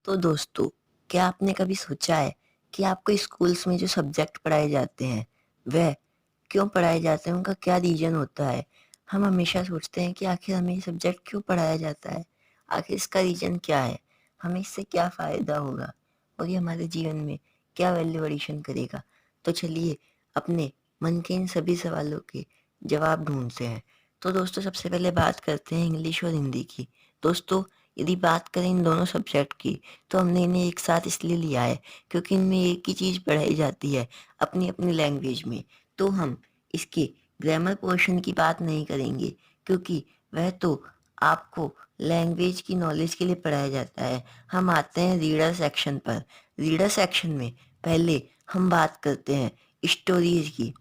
तो दोस्तों, क्या आपने कभी सोचा है कि आपको स्कूल्स में जो सब्जेक्ट पढ़ाए जाते हैं, वह क्यों पढ़ाए जाते हैं? उनका क्या रीज़न होता है? हम हमेशा सोचते हैं कि आखिर हमें ये सब्जेक्ट क्यों पढ़ाया जाता है? आखिर इसका रीज़न क्या है? हमें इससे क्या फ़ायदा होगा? और ये हमारे जीवन में क्या वैल्यू एडिशन करेगा? तो चलिए अपने मन के इन सभी सवालों के जवाब ढूँढते हैं। तो दोस्तों, सबसे पहले बात करते हैं इंग्लिश और हिंदी की। दोस्तों, यदि बात करें इन दोनों सब्जेक्ट की, तो हमने इन्हें एक साथ इसलिए लिया है क्योंकि इनमें एक ही चीज़ पढ़ाई जाती है अपनी-अपनी लैंग्वेज में। तो हम इसके ग्रामर पोर्शन की बात नहीं करेंगे क्योंकि वह तो आपको लैंग्वेज की नॉलेज के लिए पढ़ाया जाता है। हम आते हैं रीडर सेक्शन पर। रीडर सेक्शन में पहले हम बात करते हैं स्टोरीज़ की।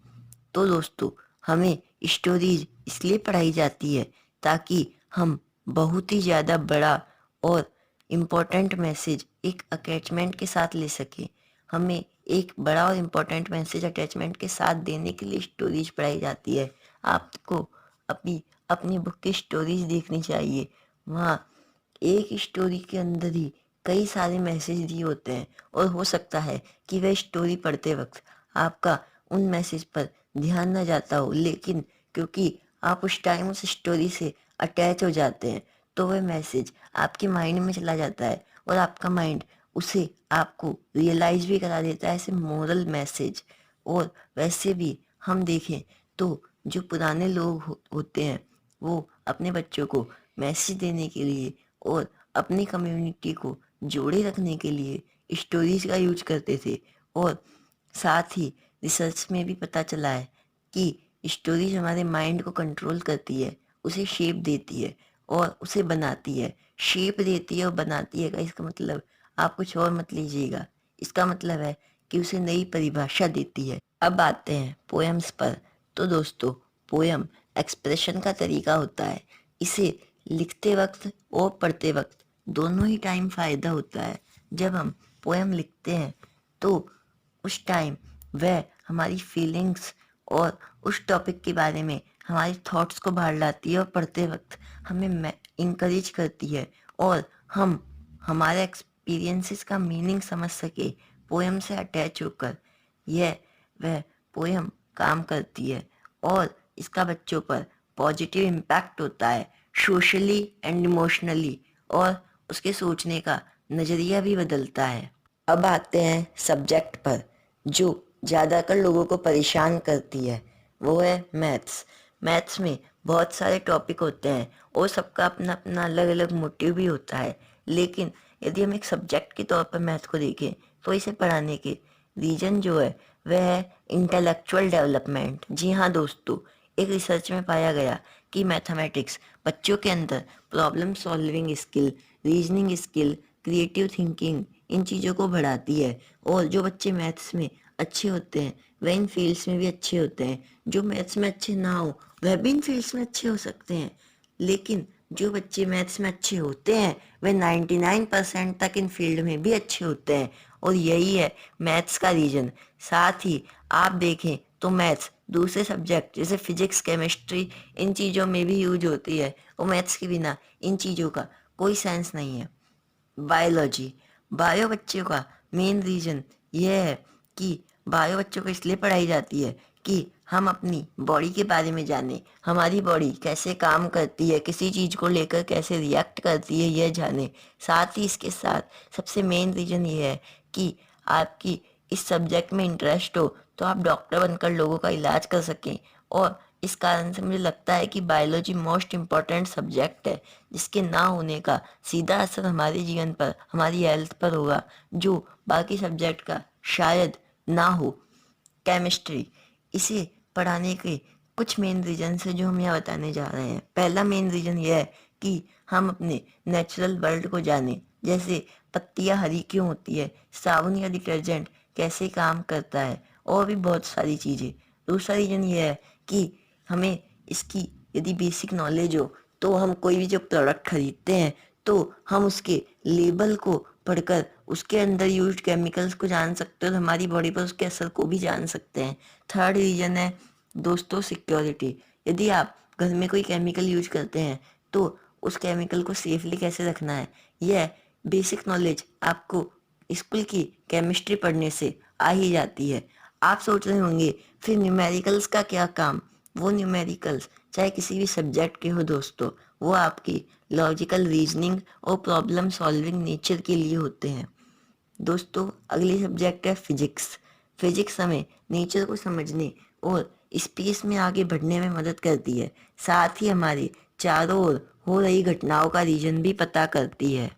तो दोस्तों, हमें स्टोरीज इसलिए पढ़ाई जाती है ताकि हम बहुत ही ज़्यादा बड़ा और इम्पोर्टेंट मैसेज एक अटैचमेंट के साथ ले सकें। हमें एक बड़ा और इम्पोर्टेंट मैसेज अटैचमेंट के साथ देने के लिए स्टोरीज पढ़ाई जाती है। आपको अपनी अपनी बुक की स्टोरीज देखनी चाहिए। वहाँ एक स्टोरी के अंदर ही कई सारे मैसेज दिए होते हैं और हो सकता है कि वह स्टोरी पढ़ते वक्त आपका उन मैसेज पर ध्यान ना जाता हो, लेकिन क्योंकि आप उस टाइम उस स्टोरी से अटैच हो जाते हैं तो वह मैसेज आपके माइंड में चला जाता है और आपका माइंड उसे आपको रियलाइज भी करा देता है ऐसे मोरल मैसेज। और वैसे भी हम देखें तो जो पुराने लोग होते हैं वो अपने बच्चों को मैसेज देने के लिए और अपनी कम्युनिटी को जोड़े रखने के लिए स्टोरीज का यूज करते थे। और साथ ही रिसर्च में भी पता चला है कि स्टोरीज हमारे माइंड को कंट्रोल करती है, उसे शेप देती है और उसे बनाती है। शेप देती है और बनाती है का इसका मतलब आप कुछ और मत लीजिएगा। इसका मतलब है कि उसे नई परिभाषा देती है। अब आते हैं पोएम्स पर। तो दोस्तों, पोएम एक्सप्रेशन का तरीका होता है। इसे लिखते वक्त और पढ़ते वक्त दोनों ही टाइम फ़ायदा होता है। जब हम पोएम लिखते हैं तो उस टाइम वह हमारी फीलिंग्स और उस टॉपिक के बारे में हमारी थॉट्स को बाहर लाती है और पढ़ते वक्त हमें इंकरेज करती है और हम हमारे एक्सपीरियंसेस का मीनिंग समझ सके पोएम से अटैच होकर। यह वह पोएम काम करती है और इसका बच्चों पर पॉजिटिव इम्पैक्ट होता है सोशली एंड इमोशनली, और उसके सोचने का नज़रिया भी बदलता है। अब आते हैं सब्जेक्ट पर जो ज़्यादातर लोगों को परेशान करती है, वो है मैथ्स। मैथ्स में बहुत सारे टॉपिक होते हैं और सबका अपना अपना अलग अलग मोटिव भी होता है। लेकिन यदि हम एक सब्जेक्ट के तौर पर मैथ को देखें तो इसे पढ़ाने के रीजन जो है वह है इंटेलेक्चुअल डेवलपमेंट। जी हाँ दोस्तों, एक रिसर्च में पाया गया कि मैथमेटिक्स बच्चों के अंदर problem solving skill, reasoning skill, creative thinking, इन चीज़ों को बढ़ाती है। और जो बच्चे मैथ्स में अच्छे होते हैं वह इन फील्ड्स में भी अच्छे होते हैं। जो मैथ्स में अच्छे ना हो वह भी इन फील्ड्स में अच्छे हो सकते हैं। लेकिन जो बच्चे मैथ्स में अच्छे होते हैं वह 99% तक इन फील्ड में भी अच्छे होते हैं। और यही है मैथ्स का रीजन। साथ ही आप देखें तो मैथ्स दूसरे सब्जेक्ट जैसे फिजिक्स, केमिस्ट्री, इन चीज़ों में भी यूज होती है और मैथ्स के बिना इन चीज़ों का कोई सेंस नहीं है। बायोलॉजी, बायो बच्चों का मेन रीजन यह है कि बायो बच्चों को इसलिए पढ़ाई जाती है कि हम अपनी बॉडी के बारे में जानें, हमारी बॉडी कैसे काम करती है, किसी चीज़ को लेकर कैसे रिएक्ट करती है यह जानें। साथ ही इसके साथ सबसे मेन रीज़न ये है कि आपकी इस सब्जेक्ट में इंटरेस्ट हो तो आप डॉक्टर बनकर लोगों का इलाज कर सकें। और इस कारण से मुझे लगता है कि बायोलॉजी मोस्ट इम्पॉर्टेंट सब्जेक्ट है जिसके ना होने का सीधा असर हमारे जीवन पर, हमारी हेल्थ पर होगा, जो बाकी सब्जेक्ट का शायद ना हो। केमिस्ट्री, इसे पढ़ाने के कुछ मेन रीजन है जो हम यहाँ बताने जा रहे हैं। पहला मेन रीजन यह है कि हम अपने नेचुरल वर्ल्ड को जानें, जैसे पत्तियाँ हरी क्यों होती है, साबुन या डिटर्जेंट कैसे काम करता है, और भी बहुत सारी चीज़ें। दूसरा रीजन यह है कि हमें इसकी यदि बेसिक नॉलेज हो तो हम कोई भी जो प्रोडक्ट खरीदते हैं तो हम उसके लेबल को पढ़कर उसके अंदर यूज्ड केमिकल्स को जान सकते हैं और हमारी बॉडी पर उसके असर को भी जान सकते हैं। थर्ड रीजन है दोस्तों सिक्योरिटी। यदि आप घर में कोई केमिकल यूज करते हैं तो उस केमिकल को सेफली कैसे रखना है, यह बेसिक नॉलेज आपको स्कूल की केमिस्ट्री पढ़ने से आ ही जाती है। आप सोच रहे होंगे फिर न्यूमेरिकल्स का क्या काम? वो न्यूमेरिकल्स चाहे किसी भी सब्जेक्ट के हो दोस्तों, वो आपकी लॉजिकल रीजनिंग और प्रॉब्लम सॉल्विंग नेचर के लिए होते हैं। दोस्तों अगली सब्जेक्ट है फिजिक्स। फिजिक्स हमें नेचर को समझने और स्पेस में आगे बढ़ने में मदद करती है, साथ ही हमारे चारों ओर हो रही घटनाओं का रीजन भी पता करती है।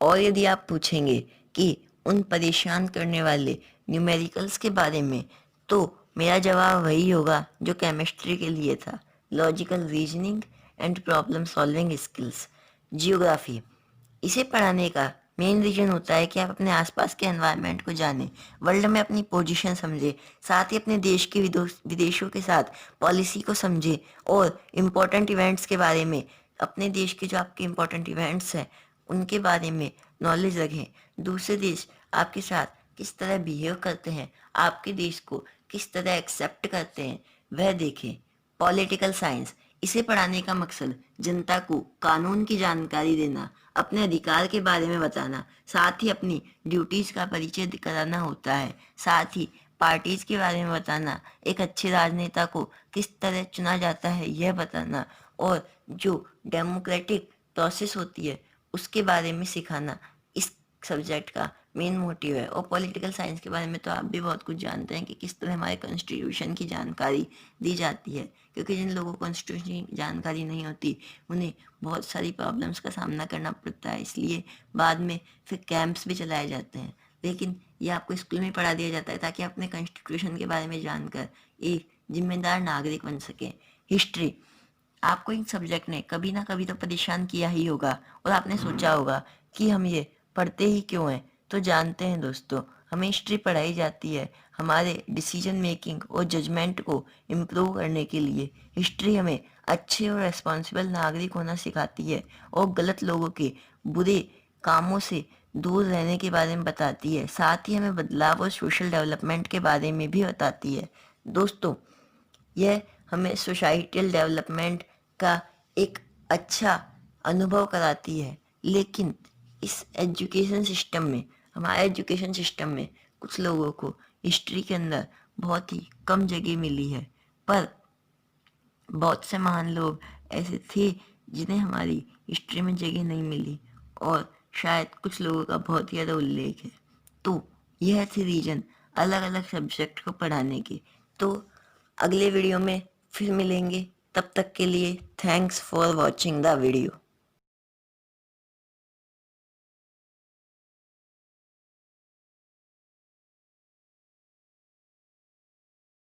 और यदि आप पूछेंगे कि उन परेशान करने वाले न्यूमेरिकल्स के बारे में, तो मेरा जवाब वही होगा जो केमिस्ट्री के लिए था, logical reasoning and problem solving skills. Geography, इसे पढ़ाने का मेन रीजन होता है कि आप अपने आसपास के एनवायरनमेंट को जानें, वर्ल्ड में अपनी पोजीशन समझें, साथ ही अपने देश के विदेशों के साथ पॉलिसी को समझें और इम्पोर्टेंट इवेंट्स के बारे में, अपने देश के जो आपके इम्पोर्टेंट इवेंट्स हैं उनके बारे में नॉलेज रखें। दूसरे देश आपके साथ किस तरह बिहेव करते हैं, आपके देश को किस तरह एक्सेप्ट करते हैं, वह देखें। पॉलिटिकल साइंस, इसे पढ़ाने का मकसद जनता को कानून की जानकारी देना, अपने अधिकार के बारे में बताना, साथ ही अपनी ड्यूटीज का परिचय कराना होता है। साथ ही पार्टीज के बारे में बताना, एक अच्छे राजनेता को किस तरह चुना जाता है यह बताना, और जो डेमोक्रेटिक प्रोसेस होती है उसके बारे में सिखाना इस सब्जेक्ट का मेन मोटिव है। और पॉलिटिकल साइंस के बारे में तो आप भी बहुत कुछ जानते हैं कि किस तरह हमारे कॉन्स्टिट्यूशन की जानकारी दी जाती है, क्योंकि जिन लोगों को कॉन्स्टिट्यूशन की जानकारी नहीं होती उन्हें बहुत सारी प्रॉब्लम्स का सामना करना पड़ता है, इसलिए बाद में फिर कैंप्स भी चलाए जाते हैं। लेकिन ये आपको स्कूल में पढ़ा दिया जाता है ताकि आप अपने कॉन्स्टिट्यूशन के बारे में जानकर एक जिम्मेदार नागरिक बन सकें। हिस्ट्री, आपको इन सब्जेक्ट ने कभी ना कभी तो परेशान किया ही होगा और आपने सोचा होगा कि हम ये पढ़ते ही क्यों हैं। तो जानते हैं दोस्तों, हमें हिस्ट्री पढ़ाई जाती है हमारे डिसीजन मेकिंग और जजमेंट को इम्प्रूव करने के लिए। हिस्ट्री हमें अच्छे और रेस्पॉन्सिबल नागरिक होना सिखाती है और गलत लोगों के बुरे कामों से दूर रहने के बारे में बताती है, साथ ही हमें बदलाव और सोशल डेवलपमेंट के बारे में भी बताती है। दोस्तों यह हमें सोसाइटल डेवलपमेंट का एक अच्छा अनुभव कराती है। लेकिन इस एजुकेशन सिस्टम में, हमारे एजुकेशन सिस्टम में कुछ लोगों को हिस्ट्री के अंदर बहुत ही कम जगह मिली है, पर बहुत से महान लोग ऐसे थे जिन्हें हमारी हिस्ट्री में जगह नहीं मिली, और शायद कुछ लोगों का बहुत ज़्यादा उल्लेख है। तो यह थे रीजन अलग अलग सब्जेक्ट को पढ़ाने के। तो अगले वीडियो में फिर मिलेंगे, तब तक के लिए thanks for watching the video.